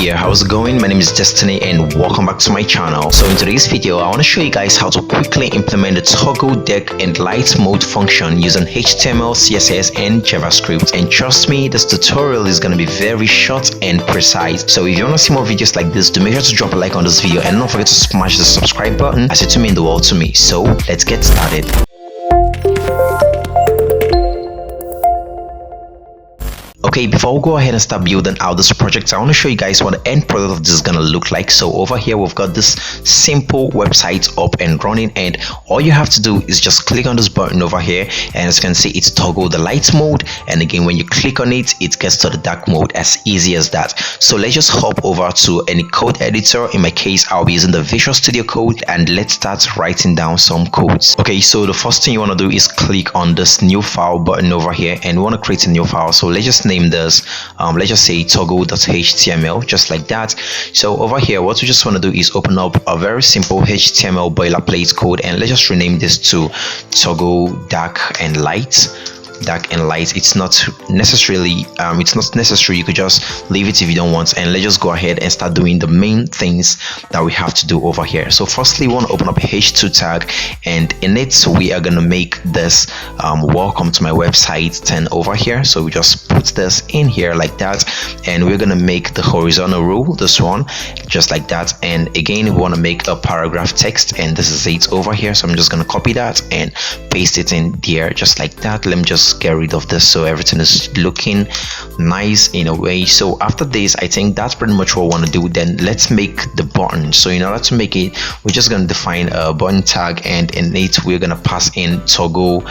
there, how's it going? My name is Destiny and welcome back to my channel. So in today's video I want to show you guys how to quickly implement the toggle deck and light mode function using HTML, CSS and JavaScript. And trust me, this tutorial is going to be very short and precise. So if you want to see more videos like this, do make sure to drop a like on this video and don't forget to smash the subscribe button, as it means the world to me. So let's get started. Okay, before we go ahead and start building out this project, I want to show you guys what the end product of this is going to look like. So over here we've got this simple website up and running, and all you have to do is just click on this button over here, and as you can see it's toggle the light mode, and again when you click on it, it gets to the dark mode. As easy as that. So let's just hop over to any code editor. In my case I'll be using the Visual Studio Code, and let's start writing down some codes. Okay, so the first thing you want to do is click on this new file button over here, and we want to create a new file. So let's just name this let's just say toggle.html, just like that. So over here what we just want to do is open up a very simple HTML boilerplate code, and let's just rename this to toggle dark and light. It's not necessary, you could just leave it if you don't want. And let's just go ahead and start doing the main things that we have to do over here. So firstly we want to open up a h2 tag, and in it we are going to make this welcome to my website 10 over here. So we just put this in here like that, and we're going to make the horizontal rule, this one, just like that. And again we want to make a paragraph text, and this is it over here. So I'm just going to copy that and paste it in there just like that. Let me just get rid of this so everything is looking nice in a way. So after this, I think that's pretty much what I want to do. Then let's make the button. So in order to make it, we're just going to define a button tag, and in it we're going to pass in toggle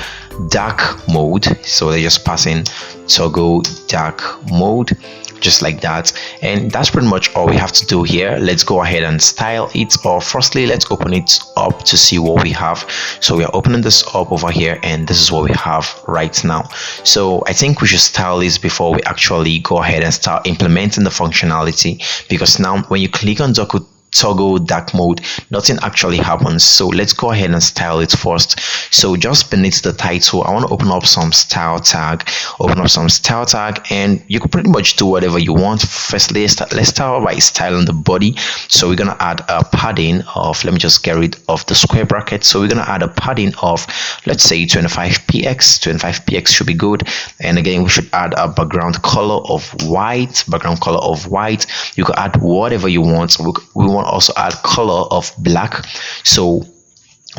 dark mode. So they just pass in toggle dark mode, just like that. And that's pretty much all we have to do here. Let's go ahead and style it, or firstly let's open it up to see what we have. So we are opening this up over here, and this is what we have right now. So I think we should style this before we actually go ahead and start implementing the functionality, because now when you click on toggle dark mode, nothing actually happens. So let's go ahead and style it first. So just beneath the title I want to open up some style tag, and you could pretty much do whatever you want. Firstly let's start by styling the body. So we're gonna add a padding of, let me just get rid of the square bracket. So we're gonna add a padding of, let's say 25px should be good. And again we should add a background color of white. You could add whatever you want. We want also add color of black. So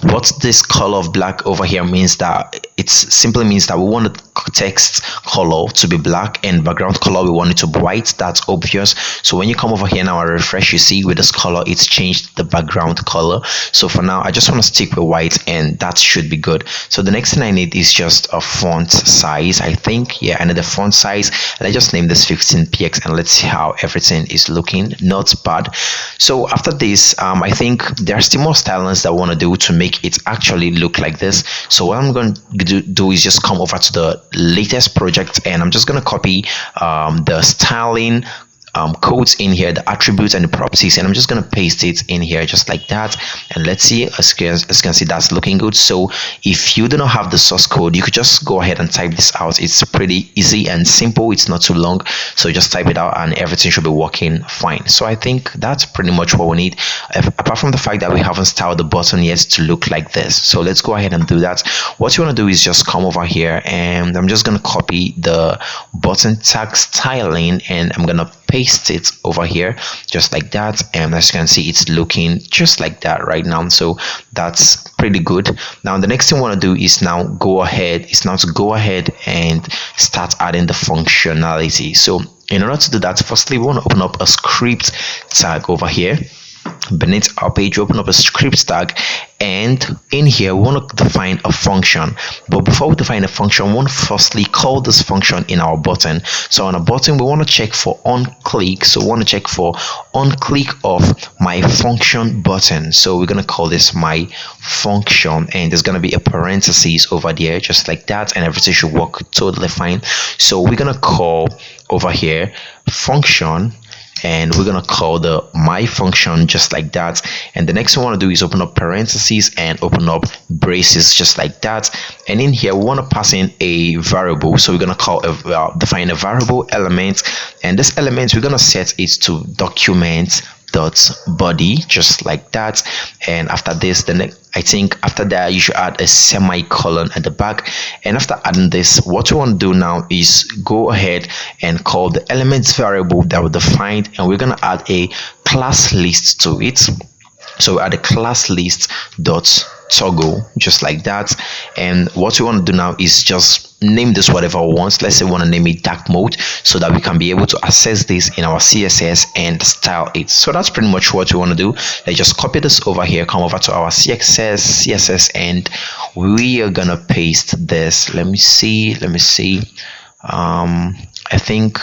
what this color of black over here means, that it simply means that we want the text color to be black and background color we want it to be white. That's obvious. So when you come over here now and refresh, you see with this color it's changed the background color. So for now I just want to stick with white, and that should be good. So the next thing I need is just a font size. I think, yeah, I need a font size. Let's just name this 15px, and let's see how everything is looking. Not bad. So after this I think there are still more stylings that I want to do to make it actually look like this. So what I'm going to do is just come over to the latest project, and I'm just going to copy the styling codes in here, the attributes and the properties, and I'm just going to paste it in here just like that. And let's see, as you can see, that's looking good. So if you do not have the source code, you could just go ahead and type this out. It's pretty easy and simple, it's not too long. So just type it out and everything should be working fine. So I think that's pretty much what we need, apart from the fact that we haven't styled the button yet to look like this. So let's go ahead and do that. What you want to do is just come over here, and I'm just going to copy the button tag styling, and I'm going to paste it over here just like that. And as you can see, it's looking just like that right now. So that's pretty good. Now the next thing I want to do is now to go ahead and start adding the functionality. So in order to do that, firstly we want to open up a script tag over here. Beneath our page, open up a script tag, and in here we want to define a function. But before we define a function, we want to firstly call this function in our button. So on a button we want to check for on click. So we want to check for on click of my function button. So we're going to call this my function, and there's going to be a parentheses over there just like that, and everything should work totally fine. So we're going to call over here function, and we're gonna call the my function just like that. And the next thing we want to do is open up parentheses and open up braces just like that. And in here we want to pass in a variable, so we're gonna call define a variable element, and this element we're gonna set it to document dot body just like that. And after this, I think after that you should add a semicolon at the back. And after adding this, what we want to do now is go ahead and call the elements variable that we defined, and we're going to add a class list to it. So we add a class list dot toggle just like that. And what we want to do now is just name this whatever we want. Let's say we want to name it dark mode, so that we can be able to access this in our CSS and style it. So that's pretty much what we want to do. Let's just copy this over here, come over to our CSS, and we are gonna paste this. Let me see. I think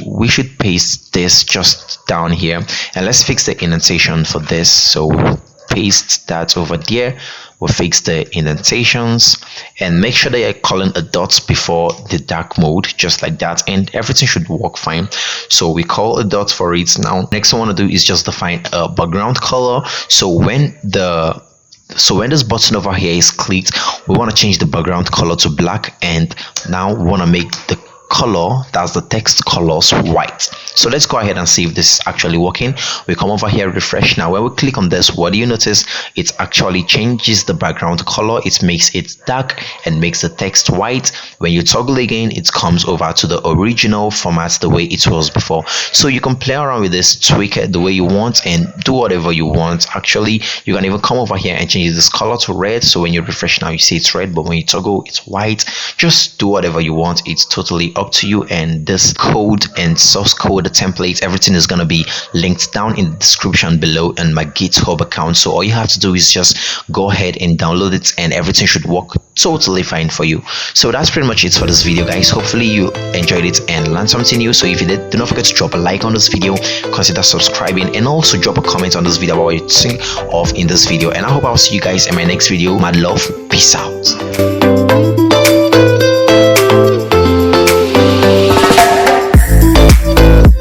we should paste this just down here, and let's fix the indentation for this. So we'll paste that over there. We'll fix the indentations and make sure that you're calling a dot before the dark mode just like that, and everything should work fine. So we call a dot for it. Now next I want to do is just define a background color. So when this button over here is clicked, we want to change the background color to black, and now we want to make the color, that's the text colors, white. So let's go ahead and see if this is actually working. We come over here, refresh. Now when we click on this, what do you notice? It actually changes the background color. It makes it dark and makes the text white. When you toggle again, it comes over to the original format the way it was before. So you can play around with this, tweak it the way you want, and do whatever you want. Actually, you can even come over here and change this color to red. So when you refresh now, you see it's red, but when you toggle, it's white. Just do whatever you want. It's totally up to you. And this code and source code, the templates, everything is going to be linked down in the description below in my GitHub account. So all you have to do is just go ahead and download it, and everything should work totally fine for you. So that's pretty much it for this video, guys. Hopefully you enjoyed it and learned something new. So if you did, do not forget to drop a like on this video, consider subscribing, and also drop a comment on this video about what you think of in this video. And I hope I'll see you guys in my next video. Mad love, peace out.